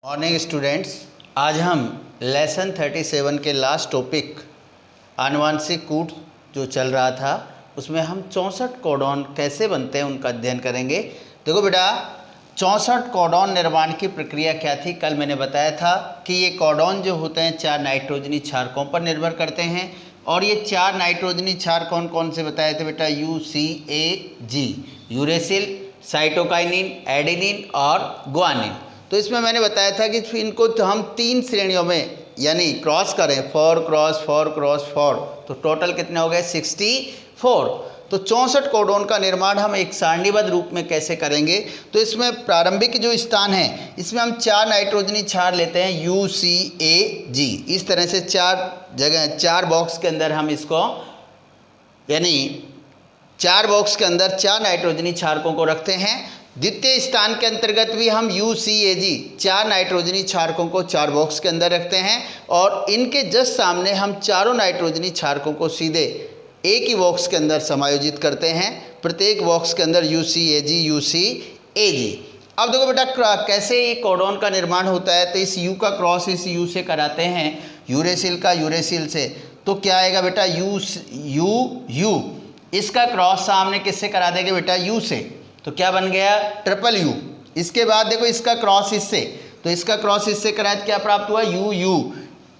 Morning students, आज हम lesson 37 के लास्ट टॉपिक आनुवांशिक कूट जो चल रहा था उसमें हम 64 कोडॉन कैसे बनते हैं उनका अध्ययन करेंगे। देखो बेटा, 64 कोडॉन निर्माण की प्रक्रिया क्या थी। कल मैंने बताया था कि ये कोडॉन जो होते हैं 4 नाइट्रोजनी क्षारकों पर निर्भर करते हैं और ये 4 नाइट्रोजनी क्षार कौन कौन से बताए थे बेटा? UCAG, यूरेसिल, साइटोकाइनिन, एडेनिन और गुआनिन। तो इसमें मैंने बताया था कि इनको तो हम 3 श्रेणियों में यानी क्रॉस करें, 4 क्रॉस 4 क्रॉस 4, तो टोटल कितने हो गए? 64। तो 64 कोडॉन का निर्माण हम एक सारणीबद्ध रूप में कैसे करेंगे? तो इसमें प्रारंभिक जो स्थान है इसमें हम 4 नाइट्रोजनी क्षार लेते हैं UCAG। इस तरह से 4 बॉक्स के अंदर हम इसको यानी 4 बॉक्स के अंदर 4 नाइट्रोजनी क्षारकों को रखते हैं। द्वितीय स्थान के अंतर्गत भी हम UCAG 4 नाइट्रोजनी क्षारकों को 4 बॉक्स के अंदर रखते हैं और इनके जस्ट सामने हम चारों नाइट्रोजनी क्षारकों को सीधे एक ही बॉक्स के अंदर समायोजित करते हैं। प्रत्येक बॉक्स के अंदर UCAG। अब देखो बेटा, कैसे ये कोडॉन का निर्माण होता है। तो इस U का क्रॉस इस U से कराते हैं, यूरेसिल का यूरेसिल से, तो क्या आएगा बेटा? U। इसका क्रॉस सामने किससे करा देंगे बेटा? U से, तो क्या बन गया? Triple U। इसके बाद देखो इसका क्रॉस इससे, तो इसका क्रॉस इससे कराया तो क्या प्राप्त हुआ? U।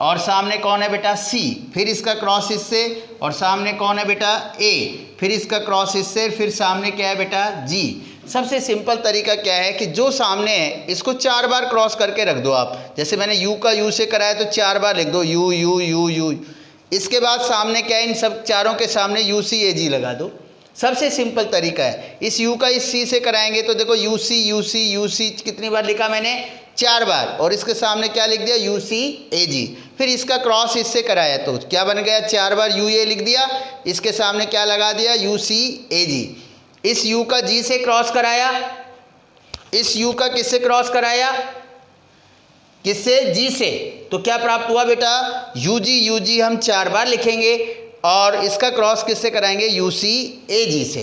और सामने कौन है बेटा? C। फिर इसका क्रॉस इससे और सामने कौन है बेटा? A। फिर इसका क्रॉस इससे, फिर सामने क्या है बेटा? G। सबसे सिंपल तरीका क्या है कि जो सामने है इसको 4 बार क्रॉस करके रख दो आप। जैसे मैंने U का U से कराया तो 4 बार लिख दो U। इसके बाद सामने क्या है? इन सब चारों के सामने UCAG लगा दो। सबसे सिंपल तरीका है। इस U का इस C से कराएंगे तो देखो UC कितनी बार लिखा मैंने? 4 बार। और इसके सामने क्या लिख दिया? UCAG। फिर इसका क्रॉस इससे कराया तो क्या बन गया? 4 बार UA लिख दिया, इसके सामने क्या लगा दिया? UCAG। इस U का G से क्रॉस कराया, इस U का किससे क्रॉस कराया? किससे? G से। तो क्या प्राप्त हुआ बेटा? UG हम 4 बार लिखेंगे और इसका क्रॉस किससे कराएंगे? UCAG से।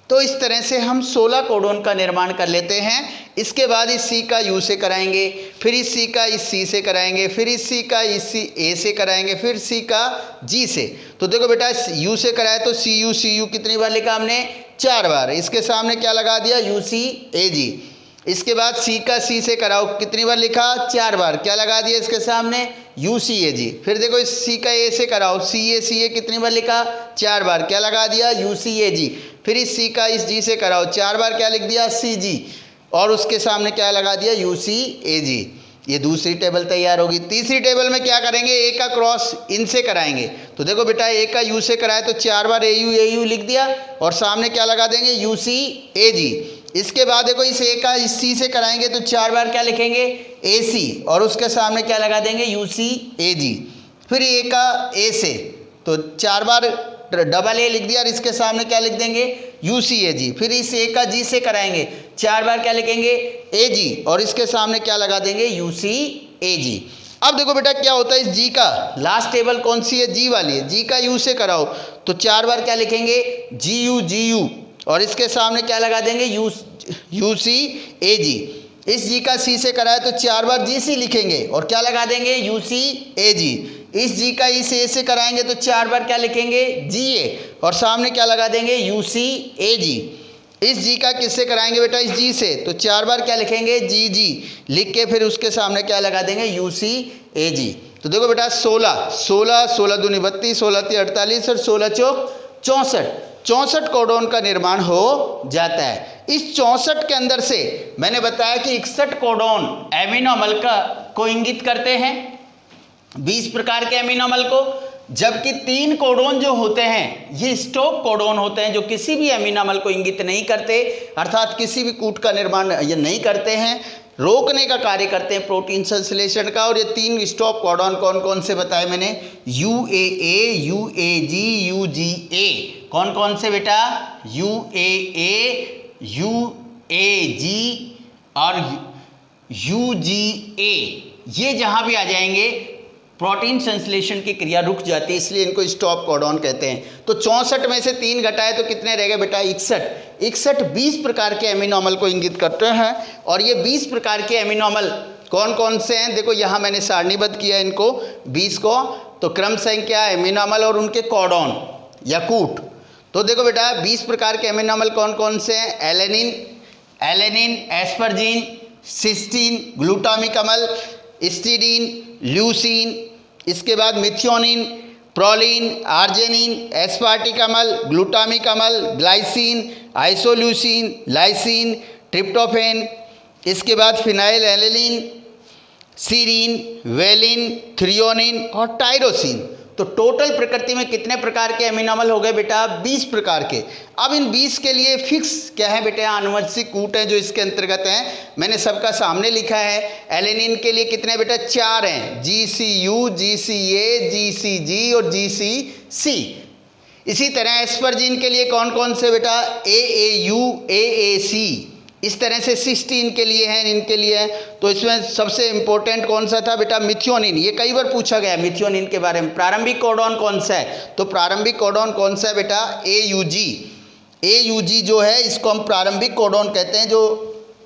तो इस तरह से हम 16 कोडॉन का निर्माण कर लेते हैं। इसके बाद इस C का U से कराएंगे, फिर इस C का इस C से कराएंगे, फिर इस C का इस A से कराएंगे, फिर C का G से। तो देखो बेटा, U से कराया तो CU कितनी बार लिखा हमने? 4 बार। इसके सामने क्या लगा दिया? UCAG। इसके बाद C का C से कराओ, कितनी बार लिखा? 4 बार। क्या लगा दिया इसके सामने? UCAG। फिर देखो इस C का A से कराओ, CA कितनी बार लिखा? 4 बार। क्या लगा दिया? UCAG। फिर इस C का इस G से कराओ, 4 बार। क्या लिख दिया? CG। और उसके सामने क्या लगा दिया? UCAG। ये दूसरी टेबल तैयार होगी। तीसरी टेबल में क्या करेंगे? A का क्रॉस इनसे कराएंगे। तो देखो बेटा, A का U से कराए तो 4 बार AU लिख दिया और सामने क्या लगा देंगे? UCAG। इसके बाद देखो इस A का इस C से कराएंगे तो 4 बार क्या लिखेंगे? AC। और उसके सामने क्या लगा देंगे? UCAG। फिर A का A से तो 4 बार डबल A लिख दिया और इसके सामने क्या लिख देंगे? UCAG। फिर इस A का G से कराएंगे, 4 बार क्या लिखेंगे? AG। और इसके सामने क्या लगा देंगे? UCAG। अब देखो बेटा क्या होता है, इस G का लास्ट टेबल कौन सी है? G वाली है। G का U से कराओ तो 4 बार क्या लिखेंगे? GU। और इसके सामने क्या लगा देंगे? UCAG। इस G का C से कराया तो 4 बार GC लिखेंगे और क्या लगा देंगे? UCAG। इस G का इस A से कराएंगे तो 4 बार क्या लिखेंगे? GA। और सामने क्या लगा देंगे? UCAG। इस G का किससे कराएंगे बेटा? इस G से, तो 4 बार क्या लिखेंगे? GG लिख के फिर उसके सामने क्या लगा देंगे? UCAG। तो देखो बेटा 16 दूनी 32, 16 × 48 और 16 चौक 64 कोडॉन का निर्माण हो जाता है। इस 64 के अंदर से मैंने बताया कि 61 कोडॉन एमिनो अम्ल को इंगित करते हैं, 20 प्रकार के एमिनो अम्ल को, जबकि 3 कोडॉन जो होते हैं ये स्टॉप कोडॉन होते हैं जो किसी भी एमिनो अम्ल को इंगित नहीं करते, अर्थात किसी भी कूट का निर्माण ये नहीं करते हैं, रोकने का कार्य करते हैं प्रोटीन संश्लेषण का। और ये 3 स्टॉप कोडॉन कौन कौन से बताए मैंने? UAA, UAG, UGA। कौन कौन से बेटा? UAA, UAG और UGA। ये जहां भी आ जाएंगे प्रोटीन संश्लेषण की क्रिया रुक जाती है, इसलिए इनको स्टॉप कोडॉन कहते हैं। तो 64 में से 3 घटाए तो कितने रह गए बेटा? 61। 20 प्रकार के एमिनो अम्ल को इंगित करते हैं और ये 20 प्रकार के एमिनो अम्ल कौन कौन से हैं, देखो यहाँ मैंने सारणीबद्ध किया इनको 20 को। तो क्रम संख्या, एमिनो अम्ल और उनके कोडॉन या कूट। तो देखो बेटा 20 प्रकार के एमिनो अम्ल कौन कौन से हैं, एलेनिन, एस्परजीन, सिस्टीन, ग्लूटामिक अम्ल, स्टीडीन, ल्यूसीन, इसके बाद मिथियोनिन, प्रोलीन, आर्जेनिन, एस्पार्टिक अम्ल, ग्लूटामिक अम्ल, ग्लाइसिन, आइसोल्यूसिन, लाइसिन, ट्रिप्टोफेन, इसके बाद phenylalanine, serine, valine, threonine और टायरोसिन। तो टोटल प्रकृति में कितने प्रकार के एमिनो अम्ल हो गए बेटा, 20 प्रकार के। अब इन 20 के लिए फिक्स क्या है बेटा, आनुवंशिक कूट है जो इसके अंतर्गत हैं, मैंने सबका सामने लिखा है। एलेनिन के लिए कितने बेटा, 4 हैं, GCU, GCA, GCG और GCC। इसी तरह एस्परजीन के लिए कौन कौन से बेटा, AAU, AAC। इस तरह से सिस्टीन के लिए हैं, इनके लिए है। तो इसमें सबसे इंपॉर्टेंट कौन सा था बेटा, मिथियोनिन। ये कई बार पूछा गया मिथियोनिन के बारे में। प्रारंभिक कोडॉन कौन सा है, तो प्रारंभिक कोडॉन कौन सा है बेटा, AUG जो है इसको हम प्रारंभिक कोडॉन कहते हैं, जो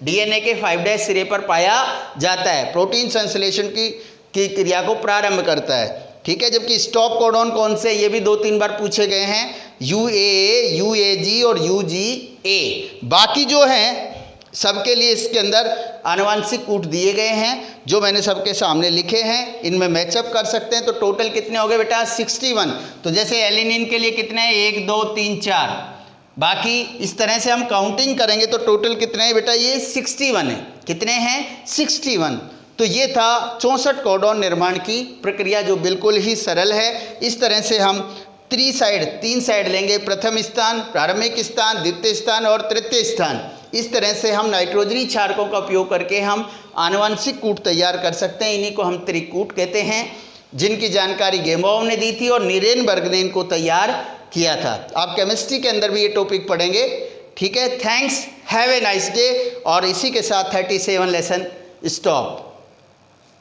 DNA के 5' सिरे पर पाया जाता है, प्रोटीन संश्लेषण की क्रिया को प्रारंभ करता है, ठीक है। जबकि स्टॉप कोडॉन कौन से, ये भी 2-3 बार पूछे गए हैं, UAA, UAG और UGA। बाकी जो हैं सबके लिए इसके अंदर आनुवंशिक कूट दिए गए हैं जो मैंने सबके सामने लिखे हैं, इनमें मैचअप कर सकते हैं। तो टोटल कितने हो गए बेटा, 61। तो जैसे एलिनिन के लिए कितने हैं, 1 2 3 4, बाकी इस तरह से हम काउंटिंग करेंगे तो टोटल कितने हैं बेटा, ये 61 है। कितने हैं, 61। तो ये था 64 कोडॉन निर्माण की प्रक्रिया जो बिल्कुल ही सरल है। इस तरह से हम 3 साइड लेंगे, प्रथम स्थान, प्रारंभिक स्थान, द्वितीय स्थान और तृतीय स्थान। इस तरह से हम नाइट्रोजनी क्षारकों का उपयोग करके हम आनुवंशिक कूट तैयार कर सकते हैं। इन्हीं को हम त्रिकूट कहते हैं, जिनकी जानकारी गेमोव ने दी थी और नीरेनबर्ग ने इनको तैयार किया था। आप केमिस्ट्री के अंदर भी ये टॉपिक पढ़ेंगे, ठीक है। Thanks, have a nice day. और इसी के साथ 37 लेसन स्टॉप।